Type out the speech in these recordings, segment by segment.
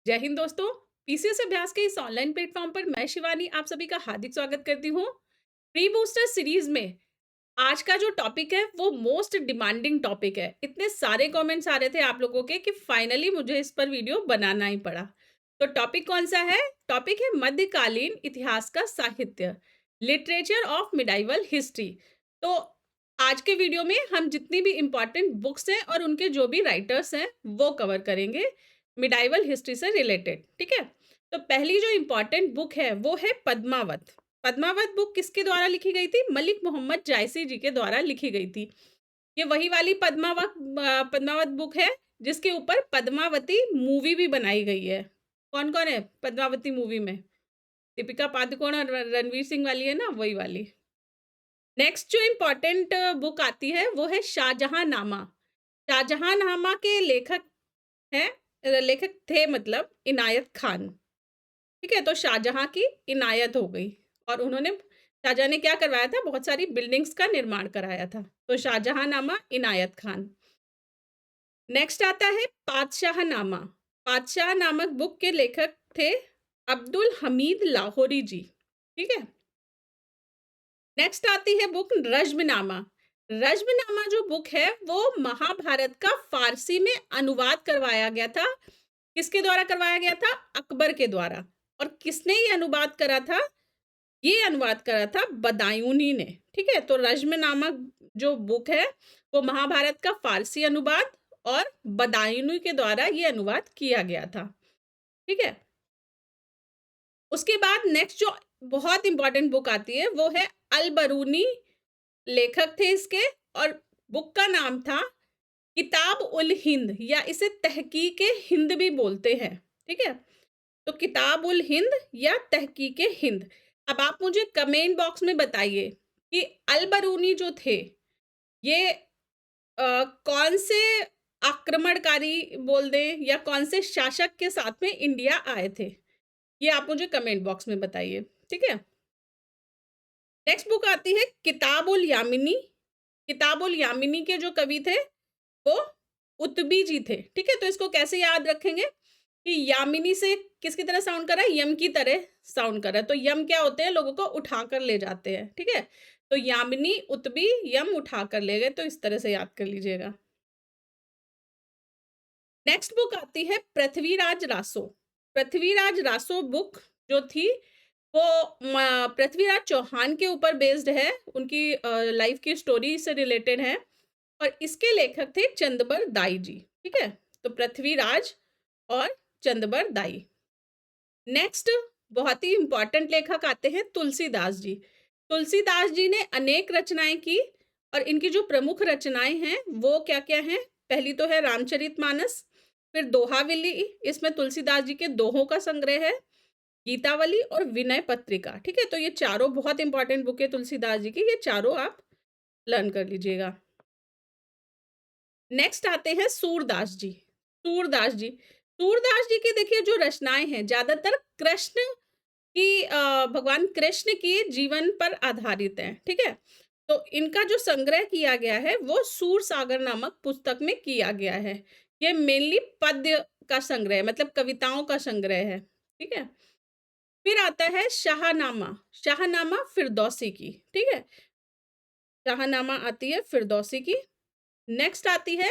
जय हिंद दोस्तों। पीसीएस अभ्यास के इस ऑनलाइन प्लेटफॉर्म पर मैं शिवानी आप सभी का हार्दिक स्वागत करती हूँ। प्री बूस्टर सीरीज में आज का जो टॉपिक है वो मोस्ट डिमांडिंग टॉपिक है। इतने सारे कमेंट्स आ रहे थे आप लोगों के कि फाइनली मुझे इस पर वीडियो बनाना ही पड़ा। तो टॉपिक कौन सा है? टॉपिक है मध्यकालीन इतिहास का साहित्य, लिटरेचर ऑफ मिडाइवल हिस्ट्री। तो आज के वीडियो में हम जितनी भी इम्पोर्टेंट बुक्स हैं और उनके जो भी राइटर्स हैं वो कवर करेंगे मिडाइवल हिस्ट्री से रिलेटेड। ठीक है, तो पहली जो इम्पोर्टेंट बुक है वो है पद्मावत। पद्मावत बुक किसके द्वारा लिखी गई थी? मलिक मोहम्मद जायसी जी के द्वारा लिखी गई थी। ये वही वाली पद्मावत बुक है जिसके ऊपर पद्मावती मूवी भी बनाई गई है। कौन कौन है पद्मावती मूवी में? दीपिका पादुकोण और रणवीर सिंह वाली है ना, वही वाली। नेक्स्ट जो इम्पोर्टेंट बुक आती है वो है शाहजहांनामा। शाहजहांनामा के लेखक थे मतलब इनायत खान। ठीक है, तो शाहजहां की इनायत हो गई और उन्होंने शाहजहां ने क्या करवाया था? बहुत सारी बिल्डिंग्स का निर्माण कराया था। तो शाहजहांनामा, इनायत खान। नेक्स्ट आता है पातशाहनामा। पातशाह नामक बुक के लेखक थे अब्दुल हमीद लाहौरी जी। ठीक है, नेक्स्ट आती है बुक रज्मनामा। रज्मनामा जो बुक है वो महाभारत का फारसी में अनुवाद करवाया गया था। किसके द्वारा करवाया गया था? अकबर के द्वारा। और किसने ये अनुवाद करा था? ये अनुवाद करा था बदायूनी ने। ठीक है, तो रज्म नामक जो बुक है वो महाभारत का फारसी अनुवाद और बदायूनी के द्वारा ये अनुवाद किया गया था। ठीक है, उसके बाद नेक्स्ट जो बहुत इंपॉर्टेंट बुक आती है वो है अल बरूनी। लेखक थे इसके और बुक का नाम था किताब उल हिंद, या इसे तहकीक हिंद भी बोलते हैं। ठीक है, तो किताब उल हिंद या तहकीक हिंद। अब आप मुझे कमेंट बॉक्स में बताइए कि अल बरूनी जो थे ये कौन से आक्रमणकारी बोल दें या कौन से शासक के साथ में इंडिया आए थे, ये आप मुझे कमेंट बॉक्स में बताइए। ठीक है, नेक्स्ट बुक आती है किताब उल यामिनी। किताब उल यामिनी के जो कवि थे वो उतबी जी थे। ठीक है, तो इसको कैसे याद रखेंगे कि यामिनी से किसकी तरह साउंड कर रहा है? यम की तरह साउंड कर रहा है। तो यम क्या होते हैं? लोगों को उठाकर ले जाते हैं। ठीक है, तो यामिनी, उतबी, यम उठाकर ले गए, तो इस तरह से याद कर लीजिएगा। नेक्स्ट बुक आती है पृथ्वीराज रासो। पृथ्वीराज रासो बुक जो थी वो पृथ्वीराज चौहान के ऊपर बेस्ड है, उनकी लाइफ की स्टोरी से रिलेटेड है और इसके लेखक थे चंदबर दाई जी। ठीक है, तो पृथ्वीराज और चंदबर दाई। नेक्स्ट बहुत ही इंपॉर्टेंट लेखक आते हैं तुलसीदास जी। तुलसीदास जी ने अनेक रचनाएं की और इनकी जो प्रमुख रचनाएं हैं वो क्या क्या हैं? पहली तो है रामचरितमानस, फिर दोहावली, इसमें तुलसीदास जी के दोहों का संग्रह है, गीतावली और विनय पत्रिका। ठीक है, तो ये चारों बहुत इंपॉर्टेंट बुक है तुलसीदास जी की, ये चारों आप लर्न कर लीजिएगा। नेक्स्ट आते हैं सूरदास जी। सूरदास जी, सूरदास जी की देखिए जो रचनाएं हैं ज्यादातर कृष्ण की भगवान कृष्ण की जीवन पर आधारित है। ठीक है, तो इनका जो संग्रह किया गया है वो सूर सागर नामक पुस्तक में किया गया है। ये मेनली पद्य का संग्रह है, मतलब कविताओं का संग्रह है। ठीक है, फिर आता है शाहनामा। शाहनामा फिरदौसी की। ठीक है, शाहनामा आती है फिरदौसी की। नेक्स्ट आती है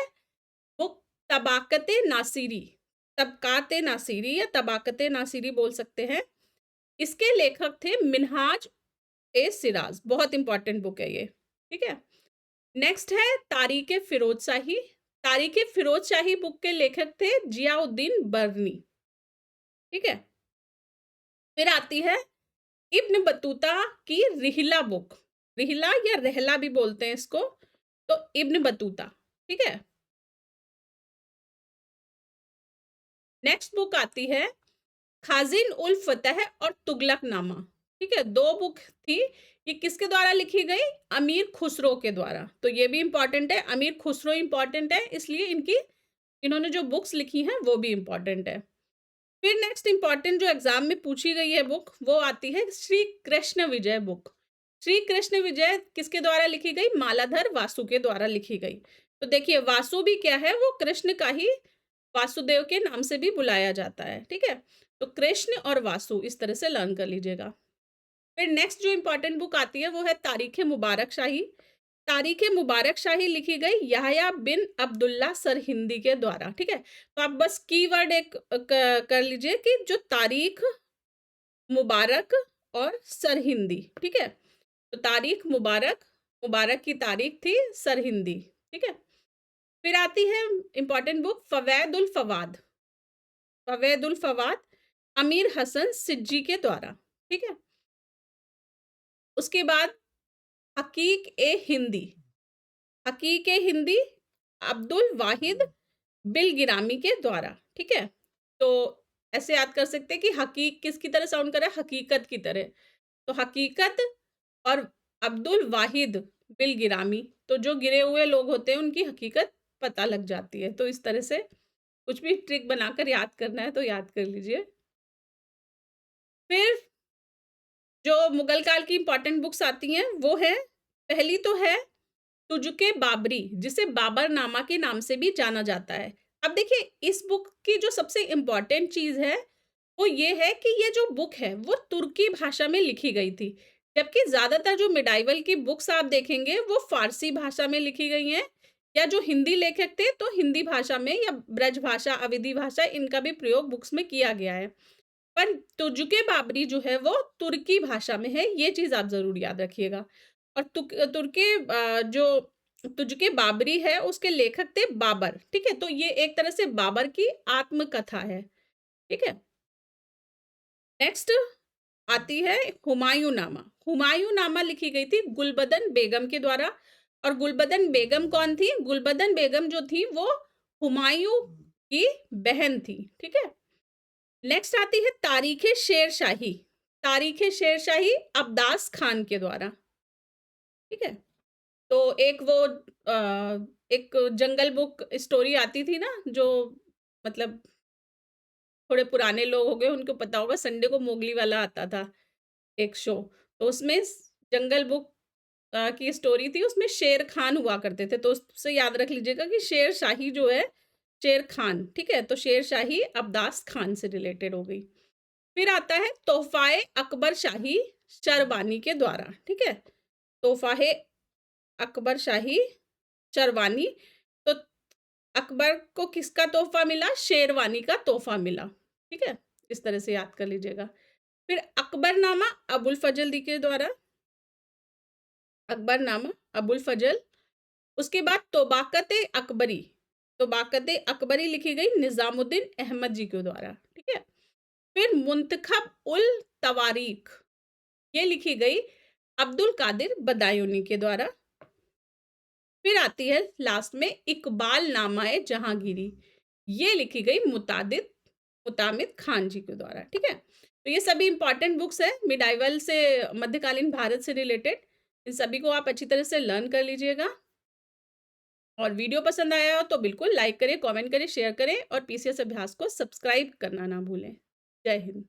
बुक तबाकते नासिरी। तबकाते नासिरी या तबाकते नासिरी बोल सकते हैं। इसके लेखक थे मिनहाज ए सिराज। बहुत इंपॉर्टेंट बुक है ये। ठीक है, नेक्स्ट है तारीख फिरोज शाही। तारीख फिरोज शाही बुक के लेखक थे जियाउद्दीन बर्नी। ठीक है, फिर आती है इब्न बतूता की रिहला बुक। रिहला या रहला भी बोलते हैं इसको, तो इब्न बतूता। ठीक है, नेक्स्ट बुक आती है खाजिन उल फतह और तुगलक नामा। ठीक है, दो बुक थी, ये किसके द्वारा लिखी गई? अमीर खुसरो के द्वारा। तो ये भी इंपॉर्टेंट है, अमीर खुसरो इंपॉर्टेंट है, इसलिए इन्होंने जो बुक्स लिखी हैं वो भी इंपॉर्टेंट है। फिर नेक्स्ट इंपॉर्टेंट जो एग्जाम में पूछी गई है बुक वो आती है श्री कृष्ण विजय बुक। श्री कृष्ण विजय किसके द्वारा लिखी गई? मालाधर वासु के द्वारा लिखी गई। तो देखिए वासु भी क्या है? वो कृष्ण का ही वासुदेव के नाम से भी बुलाया जाता है, ठीक है? तो कृष्ण और वासु इस तरह से लर्न कर लीजिएगा। फिर नेक्स्ट जो इम्पोर्टेंट बुक आती है वो है तारीख़ मुबारक शाही। तारीख़ मुबारक शाही लिखी गई याह्या बिन अब्दुल्ला सरहिंदी के द्वारा, ठीक है? तो आप बस कीवर्ड एक कर लीजिए कि जो तारीख़ मुबारक और सरहिंदी, ठीक है? तो तारीख़ मुबारक, मुबारक की तारीख़ थी सरहिंदी, ठीक है? फिर आती है इम्पोर्टेंट बुक फवैदुल फवाद, फवैदुल फवाद अमीर हसन सिज्जी के द्वारा, ठीक है? उसके बाद हकीक ए हिंदी, हकीक ए हिंदी अब्दुल वाहिद बिलगिरामी के द्वारा, ठीक है? तो ऐसे याद कर सकते हैं कि हकीक किसकी तरह साउंड कर रहा है? हकीकत की तरह। तो हकीकत और अब्दुल वाहिद बिलगिरामी, तो जो गिरे हुए लोग होते हैं उनकी हकीकत पता लग जाती है। तो इस तरह से कुछ भी ट्रिक बनाकर याद करना है तो याद कर लीजिए। फिर जो मुगल काल की इम्पोर्टेंट बुक्स आती हैं वो है, पहली तो है तुजुके बाबरी, जिसे बाबरनामा के नाम से भी जाना जाता है। अब देखिए इस बुक की जो सबसे इम्पोर्टेंट चीज़ है वो ये है कि ये जो बुक है वो तुर्की भाषा में लिखी गई थी, जबकि ज़्यादातर जो मिडाइवल की बुक्स आप देखेंगे वो फ़ारसी भाषा में लिखी गई हैं, या जो हिंदी लेखक थे तो हिंदी भाषा में, या ब्रज भाषा, अवधी भाषा, इनका भी प्रयोग बुक्स में किया गया है। पर तुजुके बाबरी जो है वो तुर्की भाषा में है, ये चीज़ आप ज़रूर याद रखिएगा। और तुर्की जो तुजुके बाबरी है उसके लेखक थे बाबर, ठीक है? तो ये एक तरह से बाबर की आत्मकथा है, ठीक है? नेक्स्ट आती है हुमायूं नामा। हुमायूं नामा लिखी गई थी गुलबदन बेगम के द्वारा, और गुलबदन बेगम कौन थी? गुलबदन बेगम जो थी वो हुमायूं की बहन थी, ठीक है? नेक्स्ट आती है तारीख़ शेरशाही, तारीख़ शेरशाही अब्बास खान के द्वारा, ठीक है? तो एक वो एक जंगल बुक स्टोरी आती थी ना, जो मतलब थोड़े पुराने लोग हो गए उनको पता होगा, संडे को मोगली वाला आता था एक शो, तो उसमें जंगल बुक की स्टोरी थी, उसमें शेर खान हुआ करते थे, तो उससे याद रख लीजिएगा कि शेर शाही जो है शेर खान, ठीक है? तो शेर शाही अब्बास खान से रिलेटेड हो गई। फिर आता है तोहफ़ाए अकबर शाही शरवानी के द्वारा, ठीक है? तोहफ़ाए अकबर शाही शरवानी, तो अकबर को किसका तोहफ़ा मिला? शेरवानी का तोहफ़ा मिला, ठीक है? इस तरह से याद कर लीजिएगा। फिर अकबरनामा अबुल फजल के द्वारा, अकबरनामा अबुल फजल। उसके बाद तोबाकत-ए-अकबरी, तोबाकत-ए-अकबरी लिखी गई निज़ामुद्दीन अहमद जी के द्वारा, ठीक है? फिर मुंतखब उल तवारीख, ये लिखी गई अब्दुल कादिर बदायूनी के द्वारा। फिर आती है लास्ट में इकबाल नामाए जहांगीरी, ये लिखी गई मुतामिद खान जी के द्वारा, ठीक है? तो ये सभी इंपॉर्टेंट बुक्स है मिडाइवल से, मध्यकालीन भारत से रिलेटेड। इन सभी को आप अच्छी तरह से लर्न कर लीजिएगा। और वीडियो पसंद आया हो तो बिल्कुल लाइक करें, कमेंट करें, शेयर करें, और पीसीएस अभ्यास को सब्सक्राइब करना ना भूलें। जय हिंद।